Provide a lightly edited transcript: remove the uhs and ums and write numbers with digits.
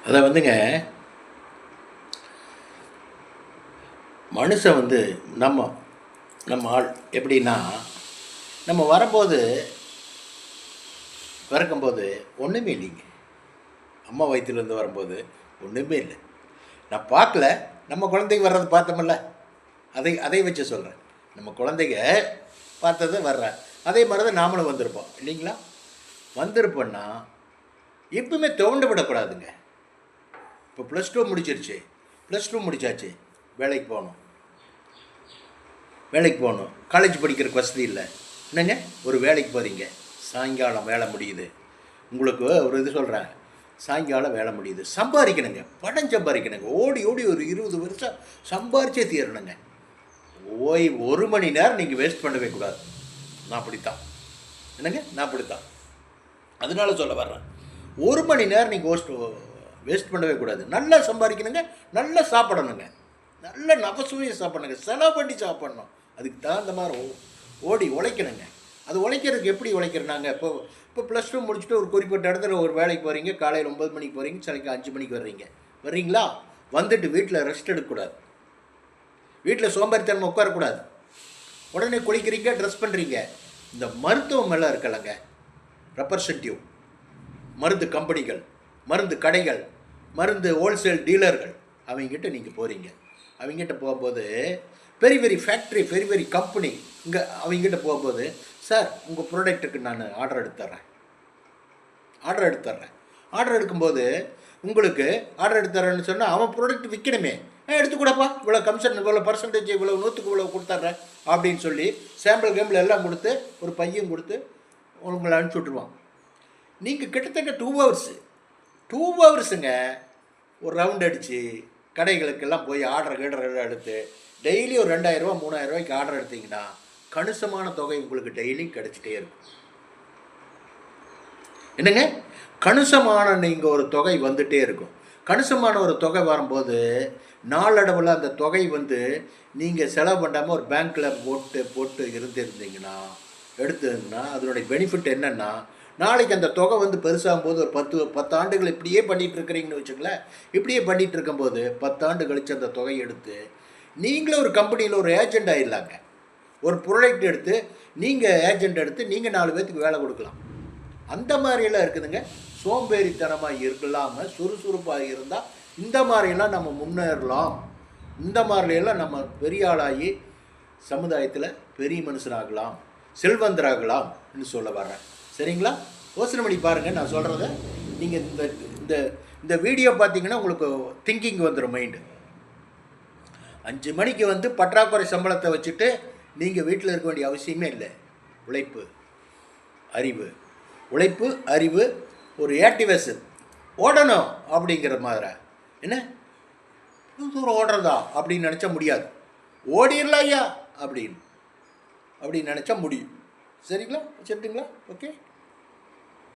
அதை வந்துங்க, மனுஷன் வந்து நம்ம நம்ம ஆள் எப்படின்னா, நம்ம வரும்போது பிறக்கும்போது ஒன்றுமே இல்லைங்க. அம்மா வயிற்றுலேருந்து வரும்போது ஒன்றுமே இல்லை. நான் பார்க்கல, நம்ம குழந்தைங்க வர்றது பார்த்தோமில்ல, அதை அதை வச்சு சொல்கிறேன். நம்ம குழந்தைங்க பார்த்ததை வர்றேன், அதே மாதிரி தான் நாமளும் வந்திருப்போம் இல்லைங்களா? வந்திருப்போன்னா எப்பவுமே துவண்டு விடக்கூடாதுங்க. இப்போ +2 முடிச்சிருச்சு, +2 முடித்தாச்சு, வேலைக்கு போகணும். காலேஜ் படிக்கிறதுக்கு வசதி இல்லை, என்னங்க ஒரு வேலைக்கு போகிறீங்க, சாயங்காலம் வேலை முடியுது. உங்களுக்கு ஒரு இது சொல்கிறேன், சாயங்காலம் வேலை முடியுது, சம்பாதிக்கணுங்க, பணம் சம்பாதிக்கணுங்க, ஓடி ஓடி ஒரு 20 வருஷம் சம்பாரிச்சே தீரணுங்க. ஒரு மணி நேரம் நீங்கள் வேஸ்ட் பண்ணவே கூடாது. நான் அப்படித்தான், என்னங்க நான் அப்படித்தான். அதனால சொல்ல வர்றேன், 1 மணி நேரம் நீங்கள் வேஸ்ட் பண்ணவே கூடாது. நல்லா சம்பாதிக்கணுங்க, நல்லா சாப்பிடணுங்க, நல்ல நகசுவையை சாப்பிடணுங்க, செலவு பண்ணி சாப்பிடணும். அதுக்கு தகுந்த மாதிரி ஓடி உழைக்கணுங்க. அது உழைக்கிறதுக்கு எப்படி உழைக்கிறனாங்க, இப்போ +2 முடிச்சுட்டு ஒரு குறிப்பிட்ட இடத்துல ஒரு வேலைக்கு போகிறீங்க, காலையில் 9 மணிக்கு போகிறீங்க, சிலைக்கு 5 மணிக்கு வர்றீங்களா? வந்துட்டு வீட்டில் ரெஸ்ட் எடுக்கக்கூடாது, வீட்டில் சோம்பேறித்தனமாக உட்காரக்கூடாது. உடனே குளிக்கிறீங்க, ட்ரெஸ் பண்ணுறீங்க. இந்த மருத்துவம் எல்லாம் இருக்கலைங்க, ரெப்ரசன்டேட்டிவ் மருந்து கம்பெனிகள், மருந்து கடைகள், மருந்து ஹோல்சேல் டீலர்கள், அவங்ககிட்ட நீங்கள் போகிறீங்க. அவங்ககிட்ட போகும்போது பெரிய பெரிய ஃபேக்ட்ரி, பெரிய பெரிய கம்பெனி, இங்கே அவங்ககிட்ட போகும்போது, சார் உங்கள் ப்ராடக்ட்டுக்கு நான் ஆர்டர் எடுத்துட்றேன். ஆர்டர் எடுக்கும்போது உங்களுக்கு ஆர்டர் எடுத்துறேன்னு சொன்னால் அவன் ப்ராடக்ட் விற்கணுமே, எடுத்துக்கூடப்பா, இவ்வளோ கமிஷன், இவ்வளோ பர்சன்டேஜ், இவ்வளோ 100க்கு இவ்வளோ கொடுத்துட்றேன் அப்படின்னு சொல்லி சாம்பிள் கேம்பிள் எல்லாம் கொடுத்து ஒரு பையன் கொடுத்து உங்களை அனுப்பிச்சி விட்ருவான். நீங்கள் கிட்டத்தட்ட 2 ஹவர்ஸுங்க ஒரு ரவுண்ட் அடித்து கடைகளுக்கெல்லாம் போய் ஆர்டர் எடுத்து டெய்லி ஒரு 2000 ரூபா 3000 ரூபாய்க்கு ஆர்டர் எடுத்திங்கன்னா கணிசமான தொகை உங்களுக்கு டெய்லி கிடச்சிட்டே இருக்கும். என்னங்க, கணிசமான நீங்கள் ஒரு தொகை வந்துகிட்டே இருக்கும். கணிசமான ஒரு தொகை வரும்போது நாளடைவில் அந்த தொகை வந்து நீங்கள் செலவு பண்ணாமல் ஒரு பேங்க்கில் போட்டு இருந்திருந்தீங்கன்னா எடுத்துருந்தீங்கன்னா அதனுடைய பெனிஃபிட் என்னென்னா, நாளைக்கு அந்த தொகை வந்து பெருசாகும் போது ஒரு 10 ஆண்டுகள் இப்படியே பண்ணிகிட்டு இருக்கிறீங்கன்னு வச்சுங்களேன். இப்படியே பண்ணிகிட்டு இருக்கும்போது 10 ஆண்டு கழித்து அந்த தொகையை எடுத்து நீங்களே ஒரு கம்பெனியில் ஒரு ஏஜெண்ட் ஆகிடலாங்க. ஒரு ப்ராடக்ட் எடுத்து நீங்கள் ஏஜெண்ட் எடுத்து நீங்கள் 4 பேர்த்துக்கு வேலை கொடுக்கலாம். அந்த மாதிரியெல்லாம் இருக்குதுங்க. சோம்பேறித்தனமாக இருக்கலாமல் சுறுசுறுப்பாக இருந்தால் இந்த மாதிரியெல்லாம் நம்ம முன்னேறலாம். இந்த மாதிரியெல்லாம் நம்ம பெரிய ஆளாகி சமுதாயத்தில் பெரிய மனுஷனாகலாம், செல்வந்தராகலாம்னு சொல்ல வர்றேன். சரிங்களா? யோசனை பண்ணி பாருங்கள் நான் சொல்கிறத. நீங்கள் இந்த இந்த வீடியோ பார்த்தீங்கன்னா உங்களுக்கு திங்கிங் வந்துடும் மைண்டு. 5 மணிக்கு வந்து பற்றாக்குறை சம்பளத்தை வச்சுட்டு நீங்கள் வீட்டில் இருக்க வேண்டிய அவசியமே இல்லை. உழைப்பு அறிவு ஒரு ஆக்டிவேஷன் ஓடணும் அப்படிங்கிற மாதிரி. என்ன தூரம் ஓடுறதா அப்படின்னு நினச்சா முடியாது, ஓடிடலாம் ஐயா அப்படின்னு நினச்சா முடியும். சரிங்களா? வச்சுட்டுங்களா? ஓகே.